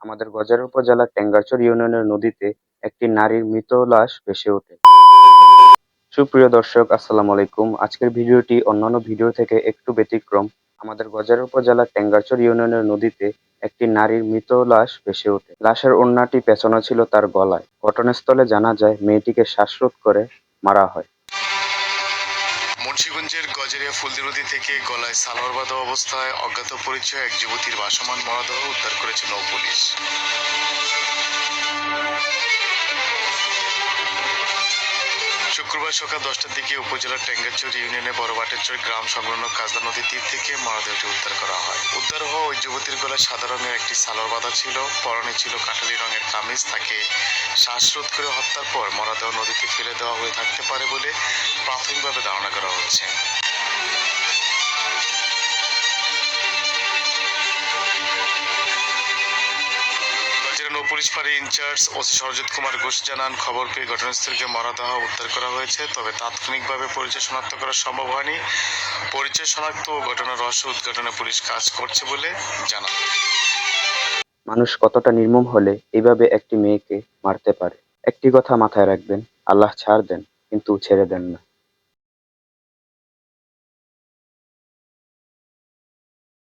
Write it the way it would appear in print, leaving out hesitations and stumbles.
আমাদের গজারিয়া উপজেলার টেঙ্গারচর ইউনিয়নের নদীতে একটি নারীর মৃত লাশ ভেসে ওঠে। সুপ্রিয় দর্শক, আসসালামু আলাইকুম। আজকের ভিডিওটি অন্যান্য ভিডিও থেকে একটু ব্যতিক্রম। আমাদের গজারিয়া উপজেলার টেঙ্গারচর ইউনিয়নের নদীতে একটি নারীর মৃত লাশ ভেসে ওঠে। লাশের ওড়নাটি পেঁচানো ছিল তার গলায়। ঘটনাস্থলে জানা যায় মেয়েটিকে শ্বাসরোধ করে মারা হয়। মুন্সিগঞ্জের গজারিয়া ফুলদি নদী থেকে গলায় সালোয়ার বাঁধা অবস্থায় অজ্ঞাত পরিচয় এক যুবতীর ভাসমান মরদেহ উদ্ধার করেছে নৌ পুলিশ। শুক্রবার সকাল 10টার দিকে উপজেলার টেঙ্গারচর ইউনিয়নের বড়বাটেরচর গ্রাম সংলগ্ন কাজলা নদীর তীর থেকে মরদেহটি উদ্ধার করা হয়। উদ্ধার হওয়া ওই যুবতীর গলায় সাদা রঙের একটি সালোয়ার বাঁধা ছিল, পরনে ছিল কাঠালি রঙের কামিজ। তাকে শ্বাসরোধ করে হত্যার পর মরদেহ নদীতে ফেলে দেওয়া হয়ে থাকতে পারে বলে প্রাথমিকভাবে ধারণা করা হচ্ছে। পুলিশ ফাঁড়ি ইনচার্জ ওসি সরজিৎ কুমার ঘোষ জানান, খবর পেয়ে ঘটনাস্থলকে মরদেহ উদ্ধার করা হয়েছে, তবে তাৎক্ষণিকভাবে পরিচয় শনাক্ত করা সম্ভব হয়নি। পরিচয় শনাক্ত ও ঘটনার রহস্য উদ্ঘাটনে পুলিশ কাজ করছে বলে জানান। মানুষ কতটা নির্মম হলে এইভাবে একটি মেয়েকে মারতে পারে? একটি কথা মাথায় রাখবেন, আল্লাহ ছাড় দেন কিন্তু ছেড়ে দেন না।